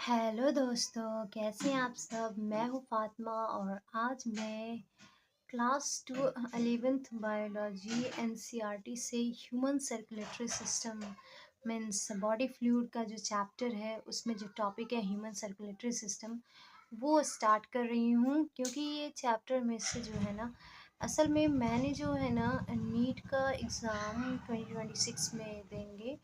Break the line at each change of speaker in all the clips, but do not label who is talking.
Hello दोस्तों, कैसे हैं आप सब? मैं हूँ फातिमा और आज मैं क्लास 11th बायोलॉजी एनसीईआरटी से human circulatory system means body fluid का जो चैप्टर है उसमें जो टॉपिक है ह्यूमन सर्कुलेटरी सिस्टम वो स्टार्ट कर रही हूँ। क्योंकि ये चैप्टर में से जो है ना, असल में मैंने जो है ना नीट का एग्ज़ाम 2026 में देंगे,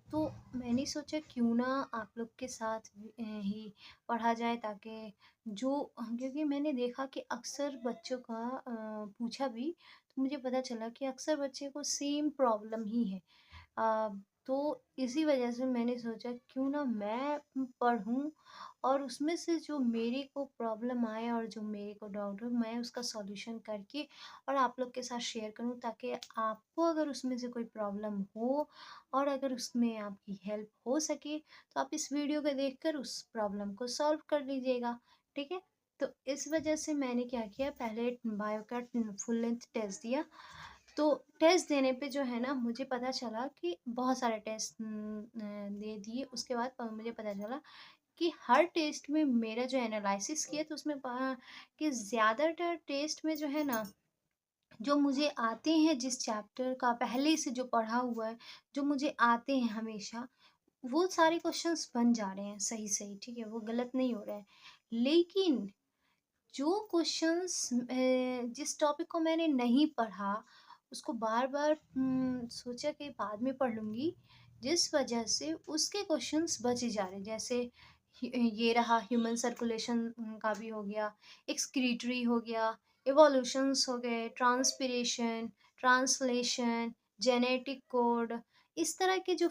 तो मैंने सोचा क्यों ना आप लोग के साथ ही पढ़ा जाए, ताकि जो क्योंकि मैंने देखा कि अक्सर बच्चों का पूछा भी, तो मुझे पता चला कि अक्सर बच्चे को सेम प्रॉब्लम ही है। अ, तो इसी वजह से मैंने सोचा क्यों ना मैं पढ़ूँ और उसमें से जो मेरे को प्रॉब्लम आए और जो मेरे को डाउट हो मैं उसका सॉल्यूशन करके और आप लोग के साथ शेयर करूँ, ताकि आपको अगर उसमें से कोई प्रॉब्लम हो और अगर उसमें आपकी हेल्प हो सके तो आप इस वीडियो को देखकर उस प्रॉब्लम को सॉल्व कर लीजिएगा। ठीक है? तो इस वजह से मैंने क्या किया, पहले बायो का फुल लेंथ टेस्ट दिया। तो टेस्ट देने पे जो है ना मुझे पता चला कि बहुत सारे टेस्ट दे दिए। उसके बाद मुझे पता चला कि हर टेस्ट में मेरा जो एनालिसिस किया तो उसमें पाया कि ज़्यादातर टेस्ट में जो है ना, जो मुझे आते हैं जिस चैप्टर का पहले से जो पढ़ा हुआ है, जो मुझे आते हैं हमेशा, वो सारे क्वेश्चंस बन जा रहे हैं सही-सही, ठीक है? वो गलत नहीं हो रहे हैं। लेकिन जो क्वेश्चंस जिस टॉपिक को मैंने नहीं पढ़ा, उसको बार-बार सोचा कि बाद में पढ़ लूँगी, जिस वजह से उसके क्वेश्चंस बचे जा रहे हैं। जैसे ये रहा ह्यूमन सर्कुलेशन का भी हो गया, एक्सक्रीटरी हो गया, इवोल्यूशंस हो गए, ट्रांसपिरेशन, ट्रांसलेशन, जेनेटिक कोड, इस तरह के जो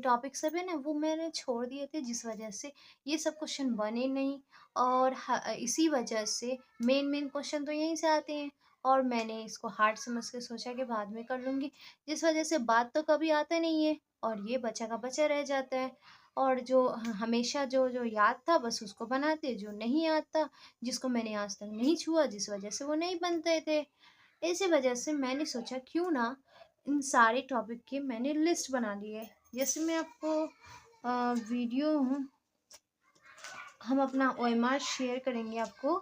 टॉपिक सब है ना, वो मैंने छोड़ दिए थे, जिस वजह से ये सब क्वेश्चन बने नहीं। और इसी वजह से मेन क्वेश्चन तो यहीं से आते हैं और मैंने इसको हार्ड समझ के सोचा कि बाद में कर लूँगी, जिस वजह से बाद तो कभी आता नहीं है और ये बचा का बचा रह जाता है। और जो हमेशा जो जो याद था बस उसको बनाते, जो नहीं आता, जिसको मैंने आज तक नहीं छुआ, जिस वजह से वो नहीं बनते थे। इसी वजह से मैंने सोचा क्यों ना इन सारे टॉपिक की मैंने लिस्ट बना ली है। जैसे मैं आपको वीडियो हम अपना ओएमआर शेयर करेंगे आपको।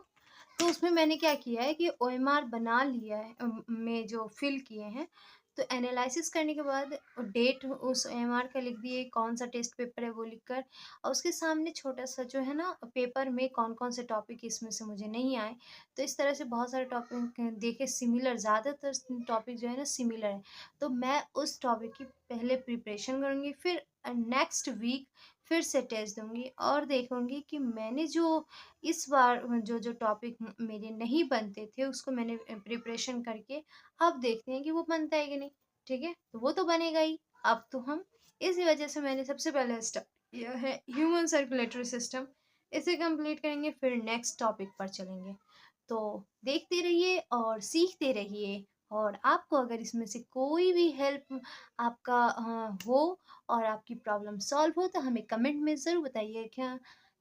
तो उसमें मैंने क्या किया है कि ओएमआर बना लिया है, में जो फिल किए हैं। तो एनालिसिस करने के बाद डेट उस ओएमआर का लिख दिए, कौन सा टेस्ट पेपर है वो लिखकर, और उसके सामने छोटा सा जो है ना पेपर में कौन कौन से टॉपिक इसमें से मुझे नहीं आए। तो इस तरह से बहुत सारे टॉपिक देखे सिमिलर, ज़्यादातर टॉपिक जो है ना सिमिलर है। तो मैं उस टॉपिक की पहले प्रिपरेशन करूँगी, फिर नेक्स्ट वीक फिर से टेस्ट दूँगी और देखूँगी कि मैंने जो इस बार जो टॉपिक मेरे नहीं बनते थे उसको मैंने प्रिपरेशन करके अब देखते हैं कि वो बनता है कि नहीं। ठीक है? तो वो तो बनेगा ही। अब तो हम इसी वजह से मैंने सबसे पहले स्टार्ट किया है ह्यूमन सर्कुलेटरी सिस्टम। इसे कंप्लीट करेंगे फिर नेक्स्ट टॉपिक पर चलेंगे। तो देखते रहिए और सीखते रहिए। और आपको अगर इसमें से कोई भी हेल्प आपका हो और आपकी प्रॉब्लम सॉल्व हो तो हमें कमेंट में ज़रूर बताइए क्या,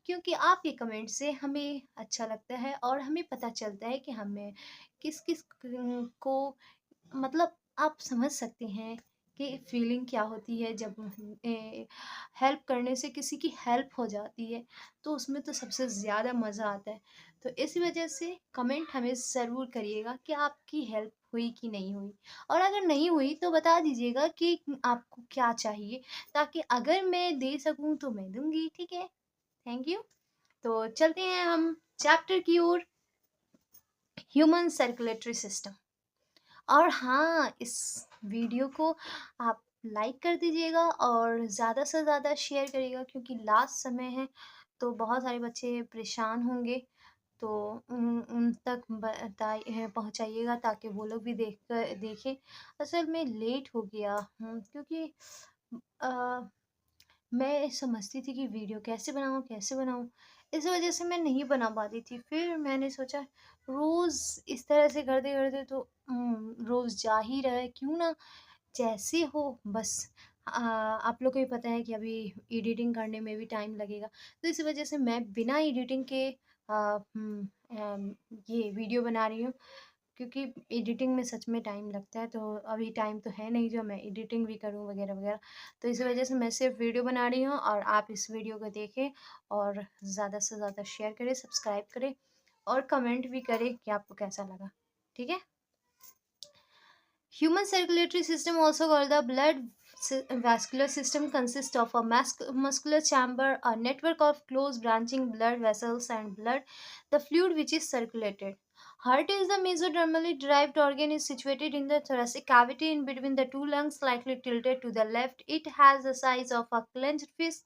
क्योंकि आपके कमेंट से हमें अच्छा लगता है और हमें पता चलता है कि हमें किस को मतलब आप समझ सकते हैं कि फीलिंग क्या होती है जब हेल्प करने से किसी की हेल्प हो जाती है, तो उसमें तो सबसे ज़्यादा मज़ा आता है। तो इसी वजह से कमेंट हमें ज़रूर करिएगा कि आपकी हेल्प हुई कि नहीं हुई, और अगर नहीं हुई तो बता दीजिएगा कि आपको क्या चाहिए, ताकि अगर मैं दे सकूं तो मैं दूंगी। ठीक है? Thank you. तो चलते हैं हम चैप्टर की ओर, ह्यूमन सर्कुलेटरी सिस्टम। और हाँ, इस वीडियो को आप लाइक कर दीजिएगा और ज़्यादा से ज़्यादा शेयर करिएगा, क्योंकि लास्ट समय है तो बहुत सारे बच्चे परेशान होंगे। तो उन तक पहुँचाइएगा ताकि वो लोग भी देखें। असल में लेट हो गया क्योंकि अ, मैं समझती थी कि वीडियो कैसे बनाऊँ? इस वज़ह से मैं नहीं बना पाती थी। फिर मैंने सोचा रोज़ इस तरह से करते-करते तो रोज़ जा ही रहा है, क्यों ना जैसे हो बस। आप लोग को भी पता है कि अभी एडिटिंग करने में भी टाइम लगेगा। तो इस वज़ह से मैं बिना एडिटिंग के ये वीडियो बना रही हूँ। क्योंकि एडिटिंग में सच में टाइम लगता है, तो अभी टाइम तो है नहीं जो मैं एडिटिंग भी करूँ वगैरह वगैरह। तो इस वजह से मैं सिर्फ वीडियो बना रही हूँ, और आप इस वीडियो को देखें और ज़्यादा से ज़्यादा शेयर करें, सब्सक्राइब करें और कमेंट भी करें कि आपको कैसा लगा। ठीक है। Human circulatory system, also called the blood vascular system, consists of a muscular chamber, a network of close branching blood vessels, and blood, the fluid which is circulated. Heart is the mesodermally derived organ, is situated in the thoracic cavity in between the two lungs, slightly tilted to the left. It has the size of a clenched fist.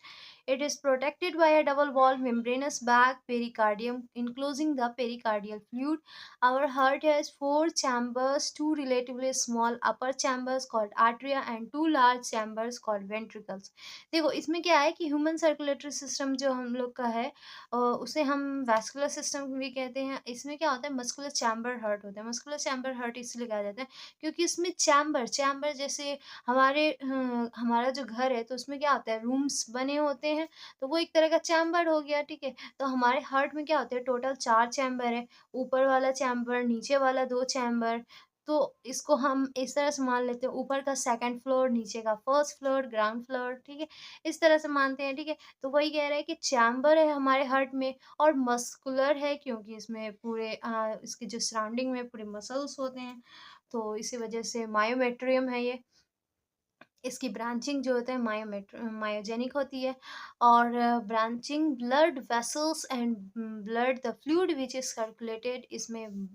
It is protected by a double-walled membranous bag, pericardium, enclosing the pericardial fluid. Our heart has four chambers, two relatively small upper chambers called atria and two large chambers called ventricles. देखो इसमें क्या है कि human circulatory system जो हम लोग का है, उसे हम वैस्कुलर सिस्टम भी कहते हैं। इसमें क्या होता है, मस्कुलर चैम्बर हर्ट होता है। मस्कुलर चैम्बर हर्ट इसलिए कहा जाता है क्योंकि इसमें चैम्बर चैम्बर जैसे हमारा जो घर है, तो उसमें क्या होता है, रूम्स बने होते हैं, तो वो एक तरह का चैम्बर हो गया। ठीक है। तो हमारे हार्ट में क्या होते हैं, टोटल 4 चैम्बर है। ऊपर वाला चैम्बर, नीचे वाला 2 चैम्बर। तो इसको हम इस तरह से मान लेते हैं, ऊपर का सेकंड फ्लोर, नीचे का फर्स्ट फ्लोर, ग्राउंड फ्लोर। ठीक है। इस तरह से मानते हैं। ठीक है। तो वही कह रहा है कि चैम्बर है हमारे हार्ट में, और मस्कुलर है क्योंकि इसमें पूरे इसके जो सराउंडिंग में पूरे मसल्स होते हैं, तो इसी वजह से मायोमेट्रियम है ये। इसकी ब्रांचिंग जो होता है मायोजेनिक होती है। और branching blood vessels and blood the fluid which is circulated, इसमें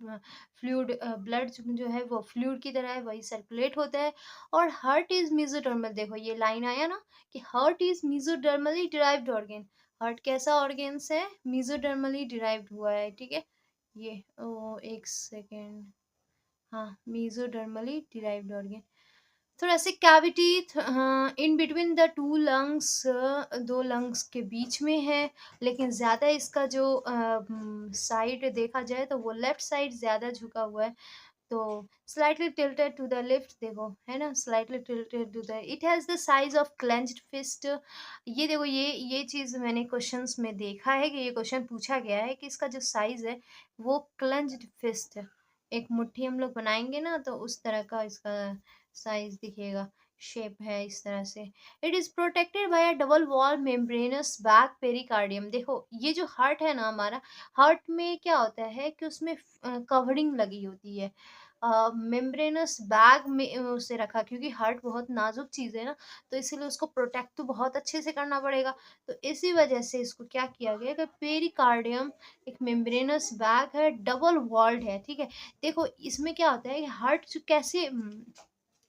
फ्लूइड ब्लड जो है वो फ्लूइड की तरह है, वही सर्कुलेट होता है। और हार्ट इज मेसोडर्मल, देखो ये लाइन आया ना कि heart is मेसोडर्मली derived organ. Heart कैसा ऑर्गेन्स है, मेसोडर्मली डिराइव्ड हुआ है। ठीक है। ये एक सेकेंड, हाँ, मेसोडर्मली derived organ. thoracic cavity in between the two lungs, दो लंग्स के बीच में है। लेकिन ज़्यादा इसका जो साइड देखा जाए तो वो लेफ्ट साइड ज़्यादा झुका हुआ है। तो slightly tilted to the left, देखो है ना, slightly tilted to the, it has the size of clenched fist. ये देखो, ये चीज़ मैंने क्वेश्चंस में देखा है कि ये क्वेश्चन पूछा गया है कि इसका जो साइज है वो क्लेंच्ड फिस्ट, एक मुट्ठी हम लोग बनाएंगे ना, तो उस तरह का इसका साइज दिखेगा, शेप है इस तरह से। It is protected by a double wall membranes back pericardium. देखो ये जो हार्ट है ना हमारा, हार्ट में क्या होता है कि उसमें कवरिंग लगी होती है, मेम्ब्रेनस बैग में उसे रखा, क्योंकि हार्ट बहुत नाजुक चीज़ है ना, तो इसीलिए उसको प्रोटेक्ट तो बहुत अच्छे से करना पड़ेगा। तो इसी वजह से इसको क्या किया गया कि पेरिकार्डियम एक मेम्ब्रेनस बैग है, डबल वॉल्ड है। ठीक है। देखो इसमें क्या होता है कि हार्ट जो कैसे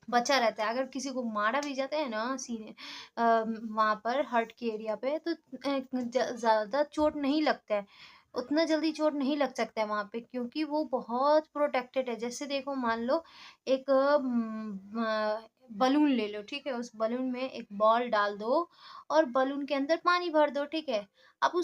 बचा रहता है, अगर किसी को मारा भी जाता है ना सीने वहाँ पर हार्ट के एरिया पे, तो ज़्यादा चोट नहीं लगता है, उतना जल्दी चोट नहीं लग सकता है वहाँ पे, क्योंकि वो बहुत प्रोटेक्टेड है। जैसे देखो मान लो एक बलून ले लो। ठीक है। उस बलून में एक बॉल डाल दो और बलून के अंदर पानी भर दो। ठीक है। अब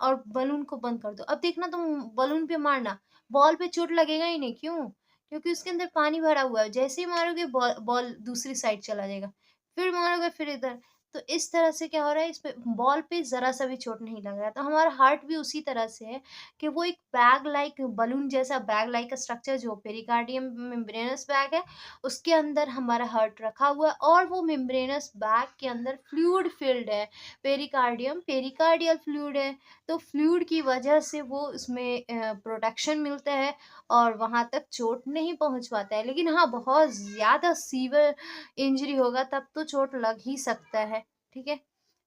और बलून को बंद कर दो। अब देखना तुम बलून पे मारना, बॉल पे चोट लगेगा ही नहीं। क्यों? क्योंकि उसके अंदर पानी भरा हुआ है। जैसे ही मारोगे बॉल बॉल दूसरी साइड चला जाएगा, फिर मारोगे फिर इधर। तो इस तरह से क्या हो रहा है, इस पे बॉल पे ज़रा सा भी चोट नहीं लग रहा है। तो हमारा हार्ट भी उसी तरह से है कि वो एक बैग लाइक, बलून जैसा बैग लाइक स्ट्रक्चर, जो पेरिकार्डियम मेम्ब्रेनस बैग है, उसके अंदर हमारा हार्ट रखा हुआ है, और वो मेम्ब्रेनस बैग के अंदर फ्लूइड फिल्ड है। पेरिकार्डियम पेरिकार्डियल फ्लूइड है, तो फ्लूइड की वजह से वो उसमें प्रोटेक्शन मिलता है और वहाँ तक चोट नहीं पहुँच पाता है। लेकिन हाँ, बहुत ज़्यादा सीवियर इंजरी होगा तब तो चोट लग ही सकता है। ठीक है?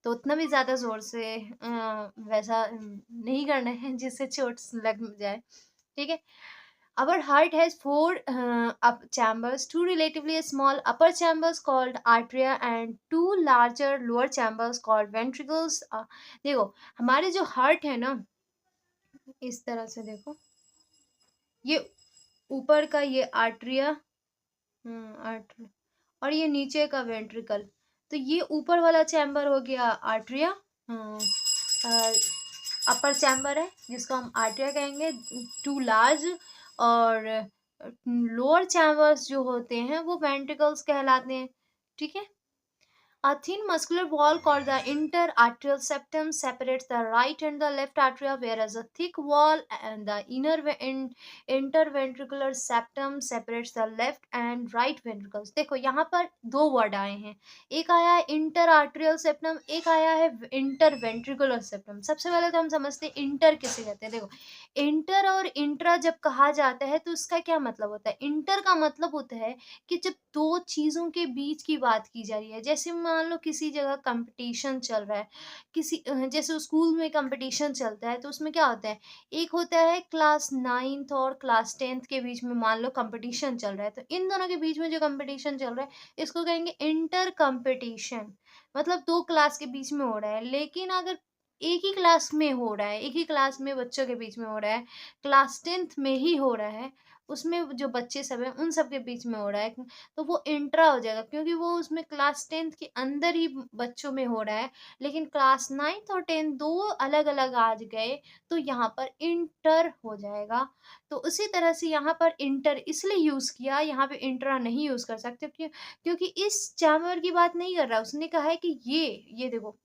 तो उतना भी ज़्यादा ज़ोर से वैसा नहीं करना है जिससे चोट लग जाए। ठीक है? Our heart has four up chambers, two relatively small upper chambers called atria and two larger lower chambers called ventricles. देखो हमारे जो हार्ट है ना, इस तरह से देखो, ये ऊपर का ये आर्ट्रिया, आर्ट्रिया, और ये नीचे का वेंट्रिकल। तो ये ऊपर वाला चैम्बर हो गया आर्ट्रिया, अपर चैम्बर है जिसको हम आर्ट्रिया कहेंगे, टू लार्ज। और लोअर चैम्बर्स जो होते हैं वो वेंट्रिकल्स कहलाते हैं। ठीक है। A thin muscular wall called the interarterial septum separates the right and the left atria, whereas a thick wall and the interventricular septum separates the left and right ventricles. देखो यहाँ पर दो वर्ड आए हैं, एक आया है इंटरआर्टेरियल सेप्टम, एक आया है इंटरवेंट्रिकुलर सेप्टम। सबसे पहले तो हम समझते हैं इंटर किसे कहते हैं। देखो, इंटर और इंट्रा जब कहा जाता है तो उसका क्या मतलब होता है। इंटर का मतलब होता है कि जब दो चीज़ों के बीच की बात की जा रही है, जैसे मान लो किसी जगह कंपटीशन चल रहा है, जैसे स्कूल में कंपटीशन चलता है तो उसमें क्या होता है, एक होता है क्लास 9th और क्लास 10th के बीच में मान लो कंपटीशन चल रहा है, तो इन दोनों के बीच में जो कंपटीशन चल रहा है इसको कहेंगे इंटर कंपटीशन। मतलब दो क्लास के बीच में हो रहा है, लेकिन अगर एक ही क्लास में हो रहा है, एक ही क्लास में बच्चों के बीच में हो रहा है, क्लास 10th में ही हो रहा है, उसमें जो बच्चे सब हैं उन सब के बीच में हो रहा है, तो वो इंट्रा हो जाएगा, क्योंकि वो उसमें क्लास 10th के अंदर ही बच्चों में हो रहा है। लेकिन क्लास 9th और 10th दो अलग-अलग आज गए, तो यहाँ पर इंटर हो जाएगा। तो उसी तरह से यहाँ पर इंटर इसलिए यूज़ किया, यहाँ पे इंट्रा नहीं यूज़ कर सकते क्योंकि इस चैम्बर की बात नहीं कर रहा, उसने कहा है कि ये देखो,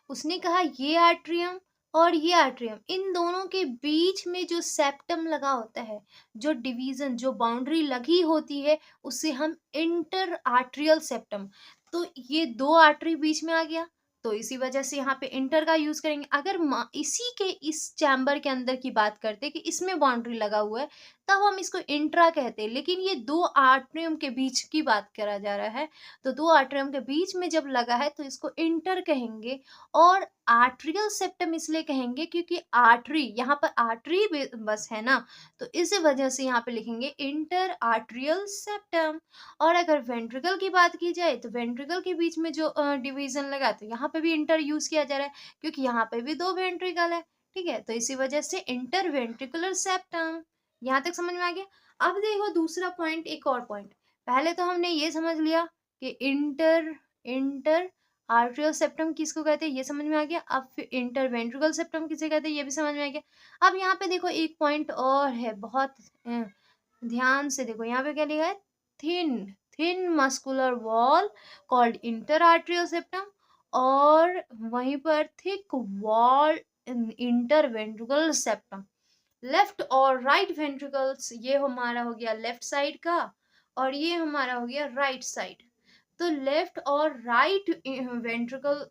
उसने कहा ये आर्टरियम और ये आर्टरियम, इन दोनों के बीच में जो सेप्टम लगा होता है, जो डिवीजन जो बाउंड्री लगी होती है, उसे हम इंटर आर्टरियल सेप्टम। तो ये दो आर्टरी बीच में आ गया, तो इसी वजह से यहाँ पे इंटर का यूज करेंगे। अगर इसी के इस चैम्बर के अंदर की बात करते कि इसमें बाउंड्री लगा हुआ है, तब हम इसको इंट्रा कहते हैं। लेकिन ये दो आर्टरियम के बीच की बात करा जा रहा है, तो दो आर्टरियम के बीच में जब लगा है तो इसको इंटर कहेंगे। और आर्टरियल सेप्टम इसलिए कहेंगे क्योंकि आर्टरी, यहाँ पर आर्टरी बस है ना, तो इस वजह से यहाँ पे लिखेंगे इंटर आर्टरियल सेप्टम। और अगर वेंट्रिकल की बात की जाए तो वेंट्रिकल के बीच में जो डिवीजन लगा, तो यहाँ पे भी इंटर यूज किया जा रहा है क्योंकि यहाँ पे भी दो वेंट्रिकल है। ठीक है, तो इसी वजह से इंटर वेंट्रिकुलर सेप्टम। यहाँ तक समझ में आ गया। अब देखो दूसरा पॉइंट, एक और पॉइंट। पहले तो हमने ये समझ लिया कि इंटर इंटर आर्टरियल सेप्टम किसको कहते हैं, ये समझ में आ गया। अब फिर इंटरवेंट्रिकल सेप्टम किसे कहते हैं, ये भी समझ में आ गया। अब यहाँ पे देखो एक पॉइंट और है, बहुत ध्यान से देखो, यहाँ पे क्या लिखा है, thin thin muscular wall called inter arterial septum, और वहीं पर thick wall interventricular septum. Left और राइट वेंट्रिकल्स, ये हमारा हो गया लेफ्ट साइड का, और ये हमारा हो गया राइट साइड। तो लेफ्ट और राइट वेंट्रिकल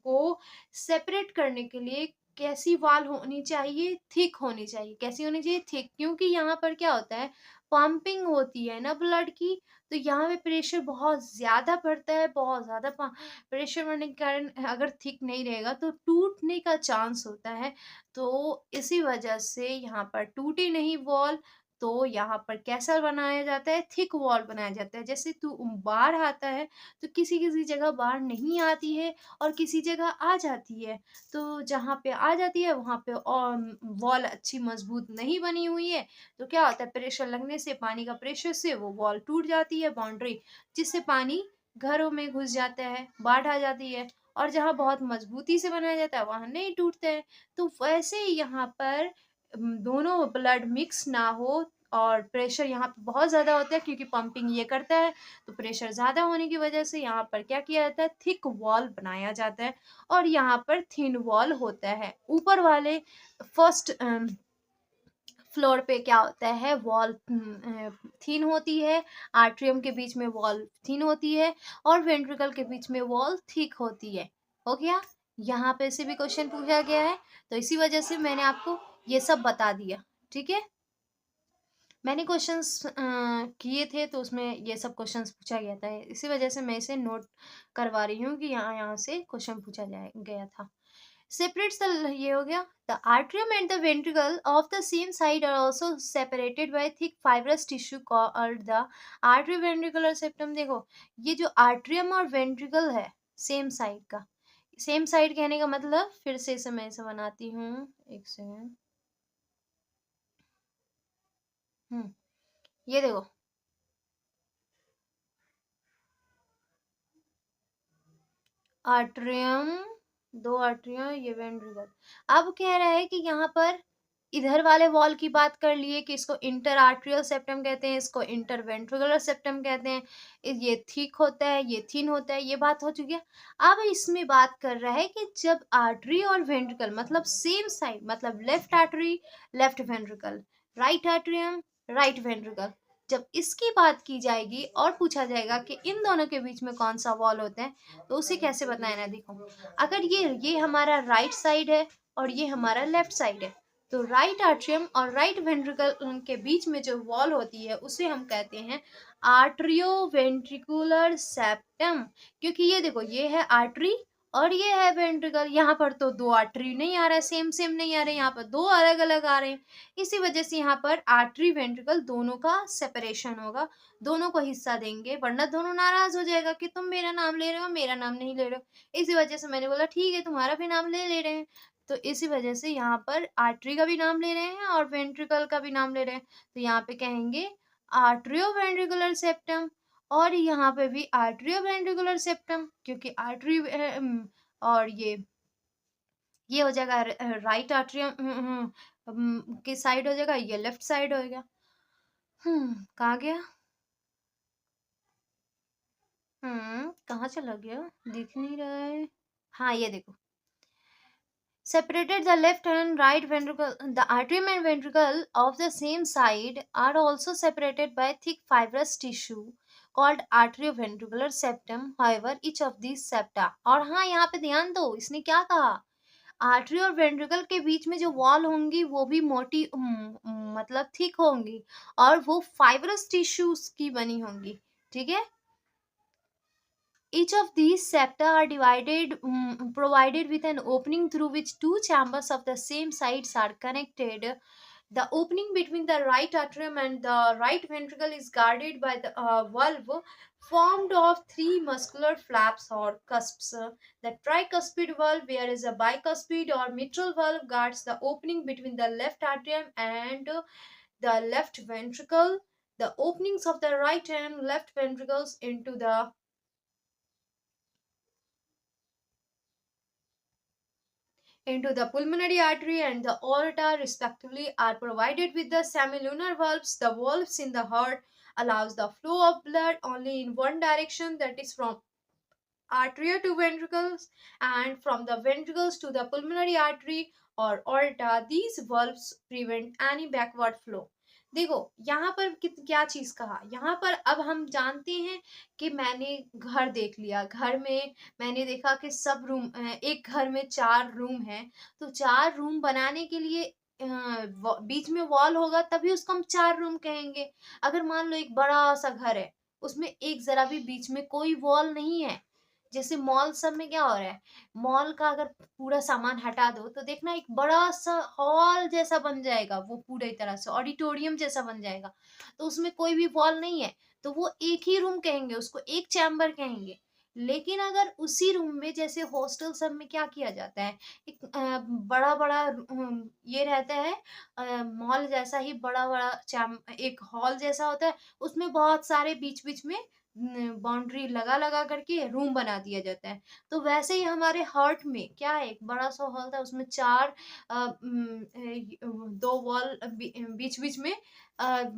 को सेपरेट करने के लिए कैसी वॉल होनी चाहिए, थिक होनी चाहिए। कैसी होनी चाहिए, थिक, क्योंकि यहाँ पर क्या होता है, पंपिंग होती है ना ब्लड की, तो यहाँ पे प्रेशर बहुत ज्यादा पड़ता है, बहुत ज्यादा प्रेशर बढ़ने के कारण अगर थिक नहीं रहेगा तो टूटने का चांस होता है। तो इसी वजह से यहाँ पर टूटी नहीं वॉल, तो यहाँ पर कैसा बनाया जाता है, थिक वॉल बनाया जाता है। जैसे तू बाढ़ आता है तो किसी किसी जगह बाढ़ नहीं आती है और किसी जगह आ जाती है, तो जहाँ पे आ जाती है वहाँ पे और वॉल अच्छी मजबूत नहीं बनी हुई है, तो क्या होता है, प्रेशर लगने से, पानी का प्रेशर से वो वॉल टूट जाती है, बाउंड्री, जिससे पानी घरों में घुस जाता है, बाढ़ आ जाती है। और जहाँ बहुत मजबूती से बनाया जाता है वहां नहीं टूटते हैं। तो वैसे ही यहाँ पर दोनों ब्लड मिक्स ना हो, और प्रेशर यहाँ पे बहुत ज़्यादा होता है क्योंकि पंपिंग ये करता है, तो प्रेशर ज़्यादा होने की वजह से यहाँ पर क्या किया जाता है, थिक वॉल बनाया जाता है। और यहाँ पर थिन वॉल होता है। ऊपर वाले फर्स्ट फ्लोर पे क्या होता है, वॉल थिन होती है, आर्ट्रियम के बीच में वॉल थिन होती है, और वेंट्रिकल के बीच में वॉल थिक होती है। हो गया, यहाँ पे से भी क्वेश्चन पूछा गया है, तो इसी वजह से मैंने आपको ये सब बता दिया। ठीक है, मैंने क्वेश्चंस किए थे तो उसमें ये सब क्वेश्चंस पूछा गया था, इसी वजह से मैं इसे नोट करवा रही हूँ कि यहाँ यहाँ से क्वेश्चन पूछा जाए गया था। Separates the, ये हो गया। The atrium and the ventricle of the same side are also separated by thick fibrous tissue called the atrioventricular septum। देखो, ये जो atrium और ventricle है सेम साइड का, सेम साइड कहने का मतलब, फिर से इसे मैं ऐसे बनाती हूँ, एक सेकेंड। ये देखो, आर्ट्रियम, दो आर्ट्रियम, ये वेंट्रिकल। अब कह रहा है कि यहाँ पर इधर वाले वॉल की बात कर लिए कि इसको इंटर आर्टरियल सेप्टम कहते हैं, इसको इंटर वेंट्रिकुलर सेप्टम कहते हैं। ये थिक होता है, ये थिन होता है, ये बात हो चुकी है। अब इसमें बात कर रहा है कि जब आर्टरी और वेंट्रिकल मतलब सेम साइड, मतलब left artery, left ventricle, right atrium, right ventricle, जब इसकी बात की जाएगी और पूछा जाएगा कि इन दोनों के बीच में कौन सा वॉल होता है, तो उसे कैसे बताया ना। देखो, अगर ये हमारा राइट साइड है और ये हमारा लेफ्ट साइड है, तो राइट आर्ट्रियम और राइट वेंट्रिकल के बीच में जो वॉल होती है उसे हम कहते हैं आर्ट्रियो वेंट्रिकुलर सेप्टम। क्योंकि ये देखो, ये है आर्टरी और ये है वेंट्रिकल। यहाँ पर तो दो आर्टरी नहीं आ रहा है, सेम सेम नहीं आ रहे, यहाँ पर दो अलग अलग आ रहे हैं। इसी वजह से यहाँ पर आर्टरी वेंट्रिकल दोनों का सेपरेशन होगा, दोनों को हिस्सा देंगे, वरना दोनों नाराज हो जाएगा कि तुम मेरा नाम ले रहे हो, मेरा नाम नहीं ले रहे हो। इसी वजह से मैंने बोला ठीक है, तुम्हारा भी नाम ले ले रहे हैं। तो इसी वजह से यहाँ पर आर्टरी का भी नाम ले रहे हैं और वेंट्रिकल का भी नाम ले रहे हैं। तो यहाँ पे कहेंगे आर्ट्रियो वेंट्रिकुलर सेप्टम, और यहाँ पे भी आर्ट्रियो वेंट्रिकुलर सेप्टम, क्योंकि आर्टरी और ये हो जाएगा राइट आर्ट्रियम की साइड हो जाएगा, ये लेफ्ट साइड हो गया। कहाँ गया? कहाँ चला गया? दिख नहीं रहा है। हाँ, ये देखो, separated the left and right ventricle. The atrium and ventricle of the same side are also separated by thick fibrous tissue called atrioventricular septum. However, each of these septa, और हाँ यहाँ पे ध्यान दो, इसने क्या कहा, आर्टरी और वेंट्रिकल के बीच में जो वॉल होंगी वो भी मोटी मतलब थिक होंगी और वो फाइब्रस टिश्यूज की बनी होंगी। ठीक है, each of these septa are provided with an opening through which two chambers of the same sides are connected. The opening between the right atrium and the right ventricle is guarded by the valve formed of three muscular flaps or cusps. The tricuspid valve, whereas a bicuspid or mitral valve guards the opening between the left atrium and the left ventricle. The openings of the right and left ventricles into the pulmonary artery and the aorta respectively are provided with the semilunar valves. The valves in the heart allows the flow of blood only in one direction, that is from artery to ventricles, and from the ventricles to the pulmonary artery or aorta. These valves prevent any backward flow. देखो यहाँ पर क्या चीज कहा, यहाँ पर अब हम जानते हैं कि मैंने घर देख लिया, घर में मैंने देखा कि सब रूम, एक घर में 4 रूम है, तो 4 रूम बनाने के लिए बीच में वॉल होगा तभी उसको हम 4 रूम कहेंगे। अगर मान लो एक बड़ा सा घर है, उसमें एक जरा भी बीच में कोई वॉल नहीं है, जैसे मॉल सब में क्या हो रहा है, मॉल का अगर पूरा सामान हटा दो तो देखना एक बड़ा सा हॉल जैसा बन जाएगा, वो पूरी तरह से ऑडिटोरियम जैसा बन जाएगा, तो उसमें कोई भी वॉल नहीं है, तो वो एक ही रूम कहेंगे, उसको एक चैम्बर कहेंगे। लेकिन अगर उसी रूम में, जैसे हॉस्टल सब में क्या किया जाता है, एक बड़ा बड़ा ये रहता है, मॉल जैसा ही बड़ा बड़ा चैम एक हॉल जैसा होता है, उसमें बहुत सारे बीच बीच में बाउंड्री लगा लगा करके रूम बना दिया जाता है। तो वैसे ही हमारे हार्ट में क्या है, एक बड़ा सा हॉल था, उसमें 2 वॉल बीच बीच में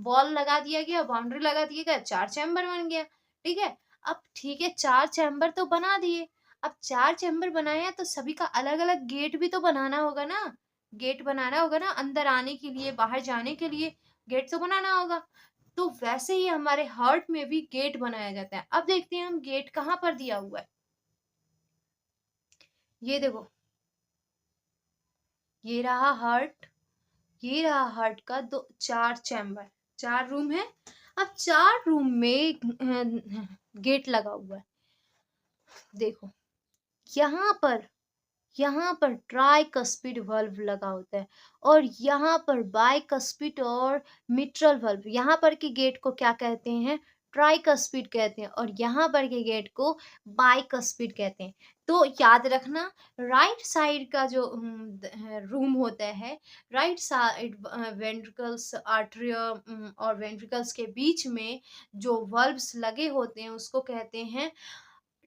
वॉल लगा दिया गया, बाउंड्री लगा दिया गया, 4 चैम्बर बन गया। ठीक है, अब ठीक है, 4 चैम्बर तो बना दिए। अब 4 चैम्बर बनाए हैं तो सभी का अलग अलग गेट भी तो बनाना होगा ना, गेट बनाना होगा ना, अंदर आने के लिए, बाहर जाने के लिए गेट तो बनाना होगा। तो वैसे ही हमारे हार्ट में भी गेट बनाया जाता है। अब देखते हैं हम गेट कहाँ पर दिया हुआ है। ये देखो, ये रहा हार्ट, ये रहा हार्ट का 4 चैम्बर, 4 रूम है। अब 4 रूम में गेट लगा हुआ है। देखो, यहाँ पर यहाँ पर ट्राइकस्पिड वल्व लगा होता है और यहाँ पर बाइकस्पिड और मिट्रल वल्व। यहाँ पर के गेट को क्या कहते हैं, ट्राइकस्पिड कहते हैं, और यहाँ पर के गेट को बाइकस्पिड कहते हैं। तो याद रखना, राइट साइड का जो रूम होता है, राइट साइड वेंट्रिकल्स, आर्टरियम और वेंट्रिकल्स के बीच में जो वल्व्स लगे होते हैं उसको कहते हैं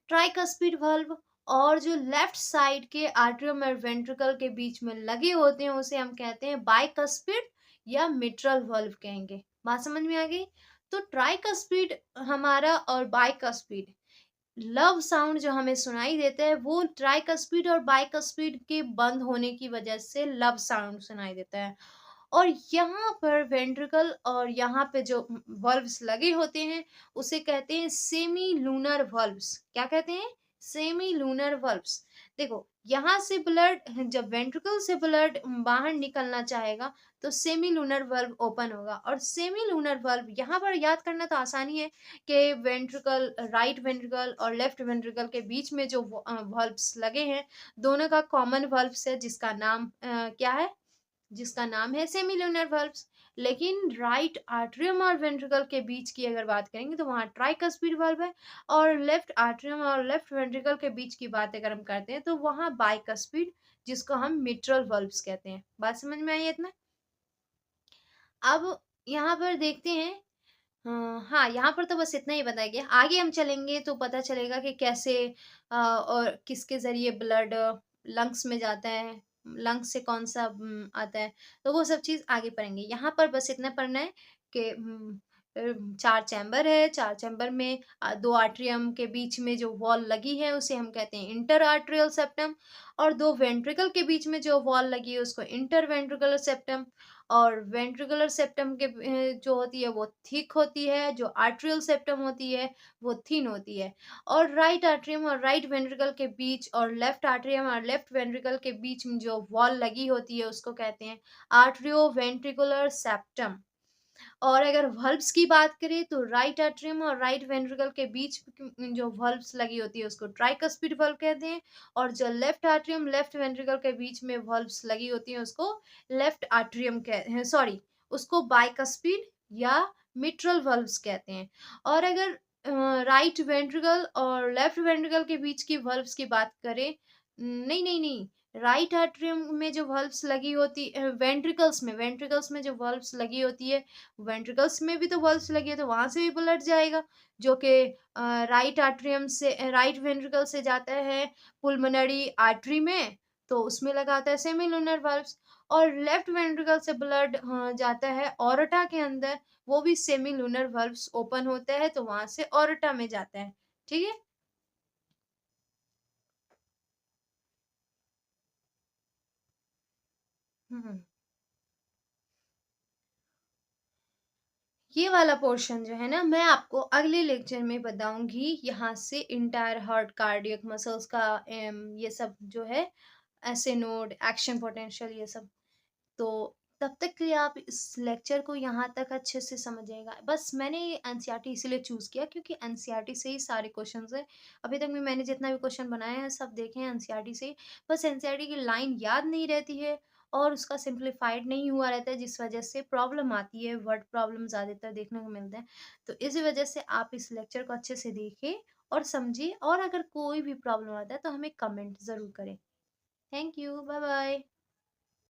ट्राइकस्पिड वल्व, और जो लेफ्ट साइड के आर्टरियम और वेंट्रिकल के बीच में लगे होते हैं उसे हम कहते हैं बाइकस्पिड या मिट्रल वाल्व कहेंगे। बात समझ में आ गई? तो ट्राइकस्पिड हमारा और बाइकस्पिड लव साउंड जो हमें सुनाई देता है वो ट्राइकस्पिड और बाइकस्पिड के बंद होने की वजह से लव साउंड सुनाई देता है। और यहाँ पर वेंट्रिकल और यहाँ पे जो वल्व्स लगे होते हैं उसे कहते हैं सेमी लूनर वल्व्स। क्या कहते हैं? Semi lunar valves. देखो, यहाँ से ब्लड, जब वेंट्रिकल से ब्लड बाहर निकलना चाहेगा तो सेमी लूनर वल्व ओपन होगा। और सेमी लूनर वल्व यहाँ पर याद करना तो आसानी है कि वेंट्रिकल, राइट वेंट्रिकल और लेफ्ट वेंट्रिकल के बीच में जो वल्व्स लगे हैं दोनों का कॉमन वल्व्स है जिसका नाम क्या है? जिसका नाम है सेमिलुनर वल्व्स। लेकिन राइट आर्टरियम और वेंट्रिकल के बीच की अगर बात करेंगे तो वहां ट्राइकस्पिड वल्व है। और लेफ्ट आर्टरियम और लेफ्ट वेंट्रिकल के बीच की बात अगर हम करते हैं तो वहां बाइकस्पिड, जिसको हम मिट्रल वल्व्स कहते हैं। बात समझ में आई इतना? अब यहाँ पर देखते हैं। हाँ, यहाँ पर तो बस इतना ही बताया गया। आगे हम चलेंगे तो पता चलेगा कि कैसे और किसके ज़रिए ब्लड लंग्स में जाता है, लंग्स से कौन-सा आता है, तो वो सब चीज़ आगे पढ़ेंगे। यहाँ पर बस इतना पढ़ना है कि 4 चैम्बर है, 4 चैम्बर में 2 आर्टरियम के बीच में जो वॉल लगी है उसे हम कहते हैं इंटर आर्टरियल सेप्टम। और 2 वेंट्रिकल के बीच में जो वॉल लगी है उसको इंटर वेंट्रिकुलर सेप्टम। और वेंट्रिकुलर सेप्टम के जो होती है वो थिक होती है, जो आर्टरियल सेप्टम होती है वो थिन होती है। और राइट आर्टरियम और राइट वेंट्रिकल के बीच और लेफ्ट आर्टरियम और लेफ्ट वेंट्रिकल के बीच में जो वॉल लगी होती है उसको कहते हैं आर्टरियो वेंट्रिकुलर सेप्टम। और अगर वल्व्स की बात करें तो राइट एट्रियम और राइट वेंट्रिकल के बीच जो वल्व्स लगी होती है उसको ट्राइकस्पिड वल्व कहते हैं। और जो लेफ्ट एट्रियम लेफ्ट वेंट्रिकल के बीच में वल्व्स लगी होती है उसको लेफ्ट एट्रियम कहते हैं, सॉरी, उसको बाइकस्पिड या मिट्रल वल्व्स कहते हैं। और अगर राइट वेंट्रिकल और लेफ्ट वेंट्रिकल के बीच की वल्व्स की बात करें, नहीं नहीं नहीं, राइट एट्रियम में जो वल्व्स लगी होती वेंट्रिकल्स में जो वल्व्स लगी होती है, वेंट्रिकल्स में भी तो वल्व्स लगी है तो वहां से भी ब्लड जाएगा, जो कि राइट आर्टरियम से, राइट वेंट्रिकल से जाता है पुल्मोनरी आर्टरी में, तो उसमें लगा होता है सेमिलुनर वल्व्स। और लेफ्ट वेंट्रिकल से ब्लड जाता है ऑरटा के अंदर, वो भी सेमिलुनर वल्व्स ओपन होता है तो वहां से ऑरटा में जाता है। ठीक है। हम्म ये वाला पोर्शन जो है ना मैं आपको अगले लेक्चर में बताऊंगी। यहाँ से इंटायर हार्ट कार्डियक मसल्स का ये सब जो है, ऐसे नोड, एक्शन पोटेंशियल, ये सब। तो तब तक के लिए आप इस लेक्चर को यहाँ तक अच्छे से समझिएगा। बस मैंने ये एनसीईआरटी इसीलिए चूज किया क्योंकि एनसीईआरटी से ही सारे क्वेश्चंस है। अभी तक में मैंने जितना भी क्वेश्चन बनाए हैं सब देखे हैं एनसीईआरटी से ही। बस एनसीईआरटी की लाइन याद नहीं रहती है और उसका सिंप्लीफाइड नहीं हुआ रहता है, जिस वजह से प्रॉब्लम आती है, वर्ड प्रॉब्लम ज़्यादातर देखने को मिलते हैं। तो इसी वजह से आप इस लेक्चर को अच्छे से देखिए और समझिए, और अगर कोई भी प्रॉब्लम आता है तो हमें कमेंट ज़रूर करें। Thank you, bye bye.